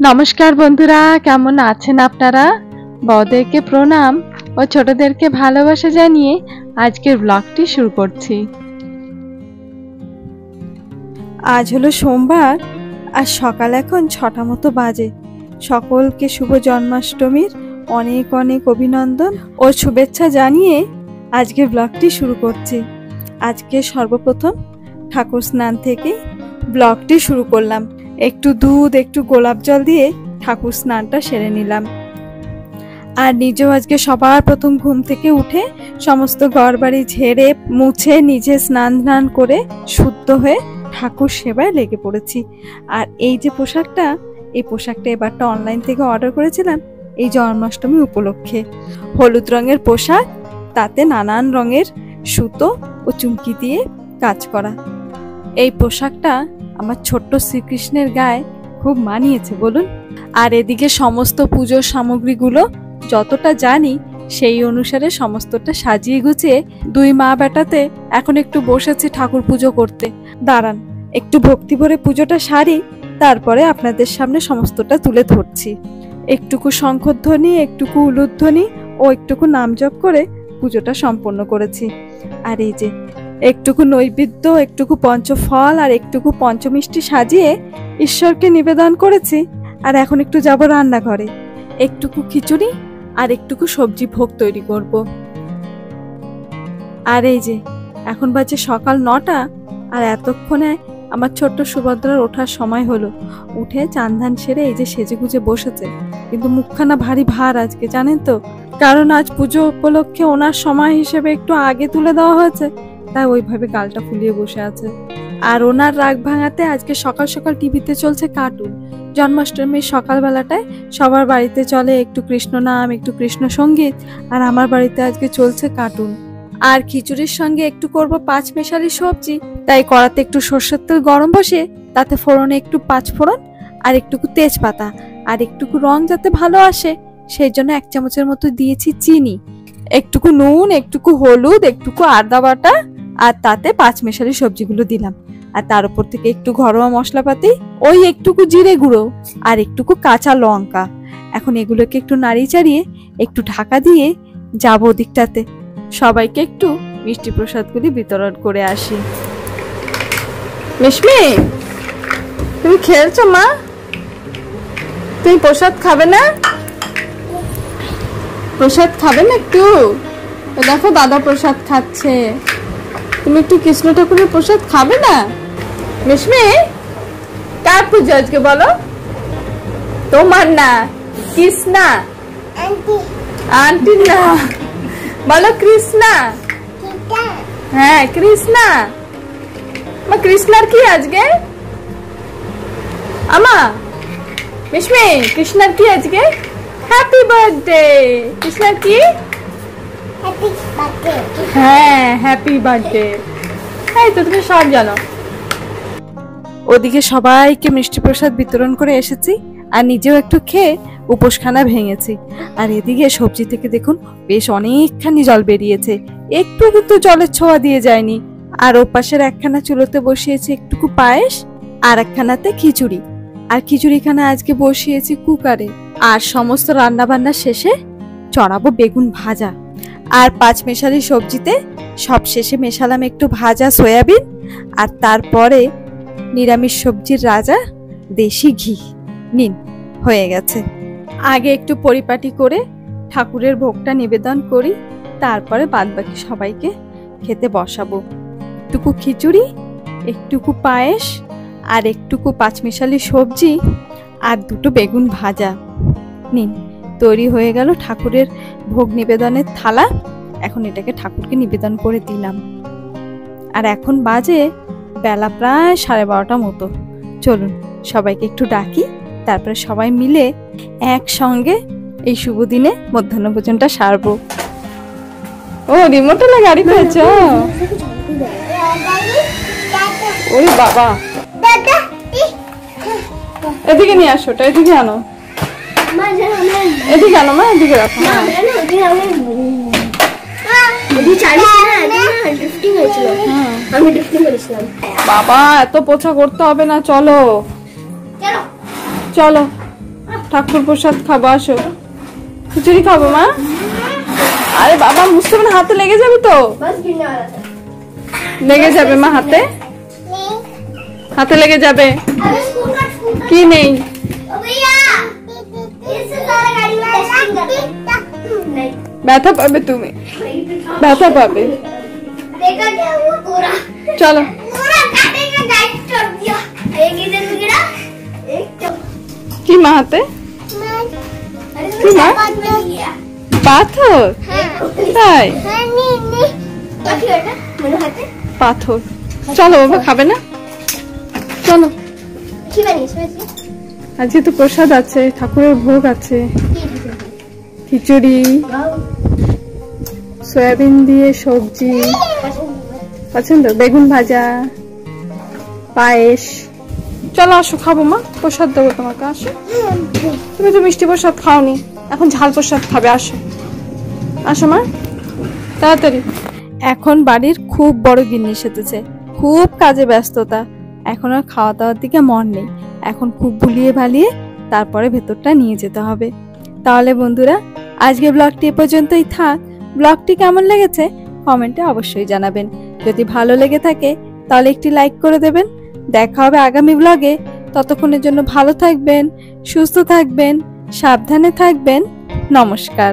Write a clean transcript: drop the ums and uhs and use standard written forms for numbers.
নমস্কার বন্ধুরা, কেমন আছেন আপনারা? বড়দেরকে প্রণাম ও ছোটদেরকে ভালোবাসা জানিয়ে আজকের ব্লগটি শুরু করছি। আজ হলো সোমবার আর সকাল এখন 6টা মতো বাজে। সকলকে শুভ জন্মাষ্টমীর অনেক অনেক অভিনন্দন ও শুভেচ্ছা জানিয়ে আজকের ব্লগটি শুরু করছি। আজকে সর্বপ্রথম ঠাকুর স্নান থেকে ব্লগটি শুরু করলাম। একটু দুধ একটু গোলাপ জল দিয়ে ঠাকুর স্নানটা সেরে নিলাম। আর নিজেও আজকে সবার প্রথম ঘুম থেকে উঠে সমস্ত ঘরবাড়ি ঝেড়ে মুছে নিজে স্নান করে শুদ্ধ হয়ে ঠাকুর সেবায় লেগে পড়েছি। আর এই যে পোশাকটা, এই পোশাকটা এবারটা অনলাইন থেকে অর্ডার করেছিলাম এই জন্মাষ্টমী উপলক্ষে। হলুদ রঙের পোশাক, তাতে নানান রঙের সুতো ও চুমকি দিয়ে কাজ করা। এই পোশাকটা আমার ছোট্ট শ্রীকৃষ্ণের গায়ে খুব মানিয়েছে বলুন। আর এদিকে সমস্ত পুজোর সামগ্রীগুলো যতটা জানি সেই অনুসারে সমস্তটা সাজিয়ে গুছিয়ে দুই মা বেটাতে এখন একটু বসেছি ঠাকুর পুজো করতে। দাঁড়ান একটু ভক্তি ভরে পুজোটা সারি, তারপরে আপনাদের সামনে সমস্তটা তুলে ধরছি। একটুকু শঙ্খধ্বনি, একটুকু উলুধ্বনি ও একটুকু নাম জপ করে পুজোটা সম্পন্ন করেছি। আর এই যে একটুকু নৈবেদ্য, একটুকু পঞ্চফল আর একটুকু পঞ্চমিষ্টি সাজিয়ে ঈশ্বরকে নিবেদন করেছি। আর এখন একটু যাব রান্নাঘরে, একটুকু খিচুড়ি আর একটুকু সবজি ভোগ তৈরি করব। আর এই যে এখন বাজে সকাল 9টা, আর এতক্ষণে আমার ছোট্ট সুভদ্রার ওঠার সময় হলো। উঠে চান ধান সেরে এই যে সেজে গুজে বসেছে, কিন্তু মুখখানা ভারী ভার আজকে, জানেন তো, কারণ আজ পুজো উপলক্ষে ওনার সময় হিসেবে একটু আগে তুলে দেওয়া হয়েছে, তাই ওইভাবে গালটা ফুলিয়ে বসে আছে। আর ওনার রাগ ভাঙাতে আজকে সকাল সকাল টিভিতে চলছে কার্টুন। জন্মাষ্টমীর সকালবেলাটায় সবার বাড়িতে চলে একটু কৃষ্ণ নাম, একটু কৃষ্ণ সঙ্গীত, আর আমার বাড়িতে আজকে চলছে কার্টুন। আর খিচুড়ির সঙ্গে একটু করব 5 মেশালি সবজি, তাই কড়াতে একটু সরষের তেল গরম বসে তাতে ফোড়নে একটু 5 ফোড়ন আর একটুকু তেজপাতা আর একটুকু রং যাতে ভালো আসে সেই জন্য 1 চামচের মতো দিয়েছি চিনি, একটুকু নুন, একটুকু হলুদ, একটুকু আদা বাটা, আর তাতে 5 মেশালি সবজিগুলো দিলাম। আর তার উপর থেকে একটু ঘরোয়া মশলাপাতি, ওই একটুকু জিরে গুঁড়ো আর একটুকু কাঁচা লঙ্কা। এখন এগুলোকে একটু নাড়িয়ে চাড়িয়ে একটু ঢাকা দিয়ে যাব ওদিকটাতে, সবাইকে একটু মিষ্টি প্রসাদগুলি বিতরণ করে আসি। মিশমি, তুমি খেলছো মা? তুমি প্রসাদ খাবে না? প্রসাদ খাবে না একটু? দেখো দাদা প্রসাদ খাচ্ছে, তুমি একটু কৃষ্ণ ঠাকুরের প্রসাদ খাবে না? মিশমি, কার পুজো আজকে বলো? তোমার না, কৃষ্ণা আন্টি না, বলো কৃষ্ণা। হ্যাঁ কৃষ্ণা। মা কৃষ্ণার কি আজকে? আমা মিশমি, কৃষ্ণার কি আজকে? Happy birthday. কৃষ্ণার কি? হ্যাঁ হ্যাপি বার্থডে। এই তো তুমি সব জানো। ওদিকে সবাইকে মিষ্টি প্রসাদ বিতরণ করে এসেছি আর নিজেও একটু খেয়ে উপোসখানা ভেঙেছি। আর এদিকে সবজি থেকে দেখুন বেশ অনেকখানি জল বেরিয়েছে, একটু কিন্তু জলের ছোঁয়া দিয়ে যায়নি। আর ওপাশের একখানা চুলোতে বসিয়েছি একটুকু পায়েস আর একখানাতে খিচুড়ি। আর খিচুড়িখানা আজকে বসিয়েছি কুকারে। আর সমস্ত রান্না বান্না শেষে চড়াবো বেগুন ভাজা। আর 5 মেশালি সবজিতে সব শেষে মেশালাম একটু ভাজা সয়াবিন, আর তারপরে নিরামিষ সবজির রাজা দেশি ঘি। নিন, হয়ে গেছে। আগে একটু পরিপাটি করে ঠাকুরের ভোগটা নিবেদন করি, তারপরে বাদবাকি সবাইকে খেতে বসাবো। একটুকু খিচুড়ি, একটুকু পায়েস আর একটুকু 5 মেশালি সবজি আর 2টো বেগুন ভাজা। নিন, তৈরি হয়ে গেল ঠাকুরের ভোগ নিবেদনের থালা। এখন এটাকে ঠাকুরকে নিবেদন করে দিলাম। আর এখন বাজে বেলা প্রায় 12:30 মতো। চলুন সবাইকে একটু ডাকি, তারপরে সবাই মিলে একসঙ্গে এই শুভ দিনে মধ্যাহ্ন ভোজনটা সারবো। ও রিমোটওয়ালা গাড়ি পেয়েছ? ওরে বাবা, এদিকে নিয়ে আসো, এদিকে আনো, এদিকে আনো মা, এদিকে রাখো। বাবা এত পোছা করতে হবে না, চলো চলো ঠাকুর প্রসাদ খাবো, আসো। খিচুড়ি খাবো মা। আরে বাবা, মুছতে হবে না, হাতে লেগে যাবে তো। লেগে যাবে মা, হাতে হাতে লেগে যাবে। কি নেই? ব্যথা পাবে তুমি, ব্যথা পাবে। চলো। কি মা হাতে? কি মা? পাথর? তাই? পাথর। চলো বাবা, খাবে না? চলো। আজকে তো প্রসাদ আছে, ঠাকুরের ভোগ আছে। খিচুড়ি, সয়াবিন দিয়ে সবজি, পছন্দ, বেগুন ভাজা, পায়েস। চলো আসো, খাবো মা, প্রসাদ দেবো তোমাকে। আসো, তুমি তো মিষ্টি প্রসাদ খাওনি, এখন ঝাল প্রসাদ খাবে। আসো আসো মা, তাড়াতাড়ি। এখন বাড়ির খুব বড় গিন্নি এসেছে, খুব কাজে ব্যস্ততা, এখন আর খাওয়া দাওয়ার দিকে মন নেই। এখন খুব ভুলিয়ে ভালিয়ে তারপরে ভেতরটা নিয়ে যেতে হবে। তাহলে বন্ধুরা, আজকে ব্লগটি এ পর্যন্তই থাক। ব্লগটি কেমন লেগেছে কমেন্টে অবশ্যই জানাবেন। যদি ভালো লেগে থাকে তাহলে একটি লাইক করে দেবেন। দেখা হবে আগামী ব্লগে। ততক্ষণের জন্য ভালো থাকবেন, সুস্থ থাকবেন, সাবধানে থাকবেন। নমস্কার।